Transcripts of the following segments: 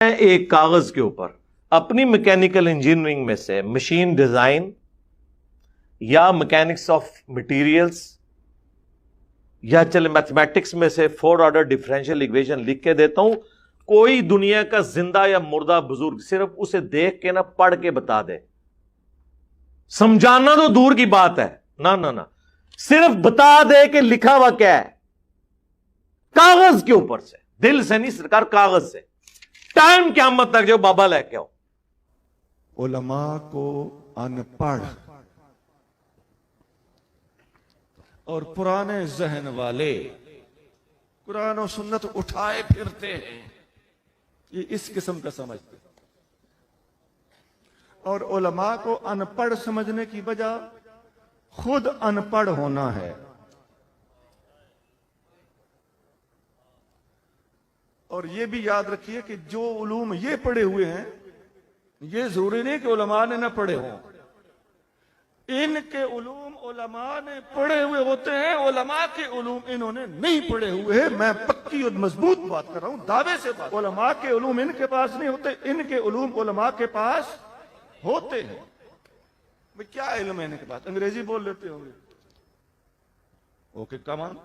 एक कागज के ऊपर अपनी मैकेनिकल इंजीनियरिंग में से मशीन डिजाइन या मैकेनिक्स ऑफ मटेरियल्स या चले मैथमेटिक्स में से फोर्थ ऑर्डर डिफरेंशियल इक्वेशन लिख के देता हूं, कोई दुनिया का जिंदा या मुर्दा बुजुर्ग सिर्फ उसे देख के ना पढ़ के बता दे, समझाना तो दूर की बात है, ना ना ना, सिर्फ बता दे कि लिखा हुआ क्या है कागज के ऊपर से, दिल से नहीं सरकार, कागज से, टाइम क़यामत तक जो बाबा लेके आओ। उलमा को अनपढ़ और पुराने जहन वाले कुरान और सुन्नत उठाए फिरते हैं, ये इस किस्म का समझते हैं। और उलमा को अनपढ़ समझने की वजह खुद अनपढ़ होना है। और ये भी याद रखिए कि जो उलूम ये पढ़े हुए हैं, ये जरूरी नहीं कि उलमा ने ना पढ़े हों, इनके उलूम उलमा ने पढ़े हुए होते हैं, उलमा के उलूम इन्होंने नहीं पढ़े हुए हैं। मैं पक्की और मजबूत बात कर रहा हूं, दावे से बात। उलमा के उलूम इनके पास नहीं होते, इनके उलूम उलमा के पास होते हैं। भाई क्या इल्म है इनके पास? अंग्रेजी बोल लेते होंगे, okay come on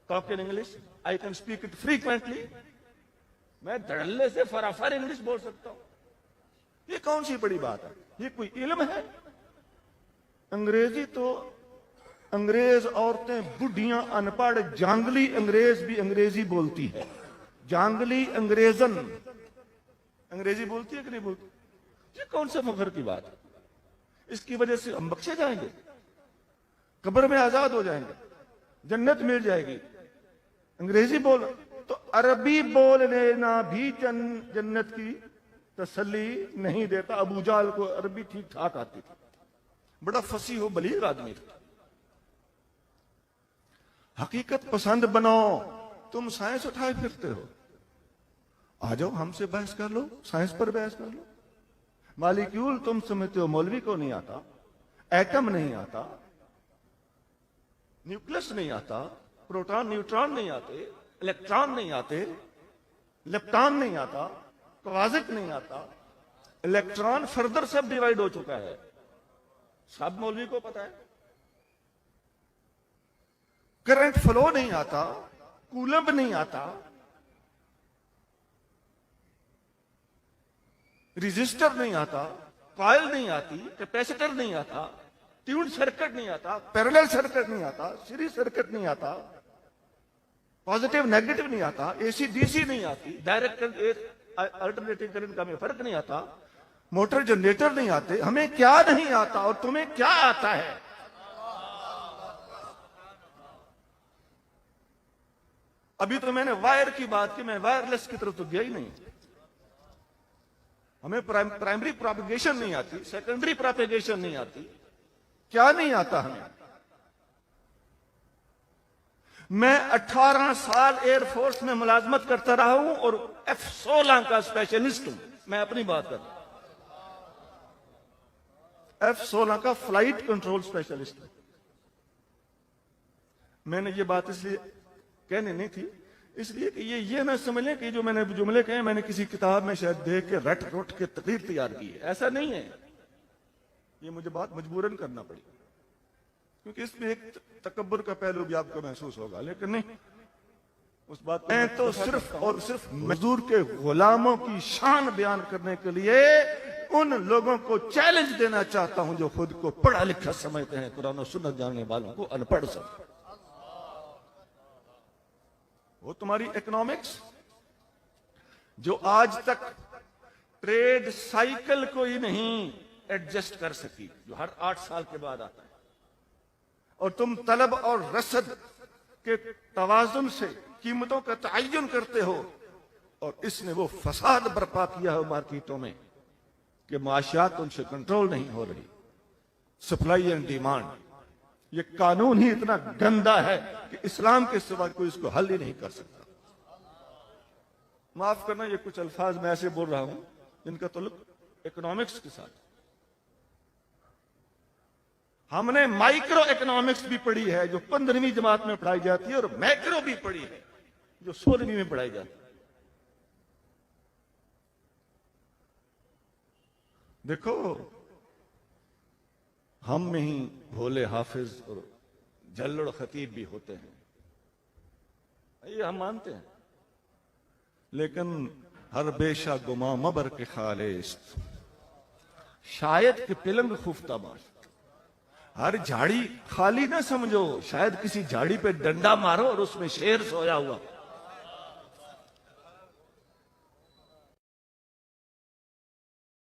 talk in English, I can speak it frequently. मैं धड़ल्ले से फराफर इंग्लिश बोल सकता हूं, ये कौन सी बड़ी बात है? ये कोई इल्म है? अंग्रेजी तो अंग्रेज औरतें बुढ़ियां अनपढ़ जांगली अंग्रेज भी अंग्रेजी बोलती है, जांगली अंग्रेजन अंग्रेजी बोलती है कि नहीं बोलती? ये कौन सा फख्र की बात है? इसकी वजह से हम बख्शे जाएंगे, कब्र में आजाद हो जाएंगे, जन्नत मिल जाएगी। अंग्रेजी बोल तो अरबी बोल लेना भी जन्नत की तसल्ली नहीं देता। अबू जाल को अरबी ठीक ठाक आती थी, बड़ा फसी हो बलीग आदमी था। हकीकत पसंद बनो, तुम साइंस उठाए फिरते हो, आ जाओ हमसे बहस कर लो, साइंस पर बहस कर लो। मालिक्यूल तुम समझते हो, मौलवी को नहीं आता, एटम नहीं आता, न्यूक्लियस नहीं आता, प्रोटॉन न्यूट्रॉन नहीं आते, इलेक्ट्रॉन नहीं आते, लेप्टॉन नहीं आता, क्वाजिक नहीं आता। इलेक्ट्रॉन फर्दर सब डिवाइड हो चुका है, सब मौलवी को पता है। करंट फ्लो नहीं आता, कूलम्ब नहीं आता, रजिस्टर नहीं आता, कॉइल नहीं आती, कैपेसिटर नहीं आता, ट्यून्ड सर्किट नहीं आता, पैरेलल सर्किट नहीं आता, सीरीज सर्किट नहीं आता, पॉजिटिव नेगेटिव नहीं आता, एसी डीसी नहीं आती, डायरेक्ट अल्टरनेटिंग करंट का में फर्क नहीं आता, मोटर जनरेटर नहीं आते। हमें क्या नहीं आता और तुम्हें क्या आता है? अभी तो मैंने वायर की बात की, मैं वायरलेस की तरफ तो गया ही नहीं। हमें प्राइमरी प्रोपेगेशन नहीं आती, सेकेंडरी प्रोपेगेशन नहीं आती, क्या नहीं आता हमें? मैं 18 साल एयरफोर्स में मुलाजमत करता रहा हूं और F-16 का स्पेशलिस्ट हूं। मैं अपनी बात कर रहा हूं, F-16 का फ्लाइट कंट्रोल स्पेशलिस्ट हूं। मैंने ये बात इसलिए कहनी नहीं थी, इसलिए कि ये ना समझ लें कि जो मैंने जुमले कहे मैंने किसी किताब में शायद देख के रट रोट के तकरीर तैयार की है, ऐसा नहीं है। ये मुझे बात मजबूरन करना पड़ी, क्योंकि इसमें एक तकब्बुर का पहलू भी आपको महसूस होगा, लेकिन नहीं, उस बात में तो सिर्फ और सिर्फ मजदूर के गुलामों की शान बयान करने के लिए उन लोगों को चैलेंज देना चाहता हूं जो खुद को पढ़ा लिखा समझते हैं, कुरान और सुन्नत जानने वालों को अनपढ़ समझते। वो तुम्हारी इकोनॉमिक्स जो आज तक ट्रेड साइकिल को ही नहीं एडजस्ट कर सकी, जो हर 8 साल के बाद आता है, और तुम तलब और रसद के तवाजुन से कीमतों का तयन करते हो, और इसने वो फसाद बर्पा किया है मार्केटों में कि माशियात उनसे कंट्रोल नहीं हो रही, सप्लाई एंड डिमांड। ये कानून ही इतना गंदा है कि इस्लाम के सिवा कोई इसको हल ही नहीं कर सकता। माफ करना, ये कुछ अल्फाज मैं ऐसे बोल रहा हूं जिनका ताल्लुक इकोनॉमिक्स के साथ। हमने माइक्रो इकोनॉमिक्स भी पढ़ी है जो 15वीं जमात में पढ़ाई जाती है, और मैक्रो भी पढ़ी है जो 16वीं में पढ़ाई जाती है। देखो, हम में ही भोले हाफिज और जल्लड़ खतीब भी होते हैं, ये हम मानते हैं, लेकिन हर बेशा गुमा मबर के खालिस, शायद कि पिलंग खुफ्ता बाश। हर झाड़ी खाली ना समझो, शायद किसी झाड़ी पे डंडा मारो और उसमें शेर सोया हुआ।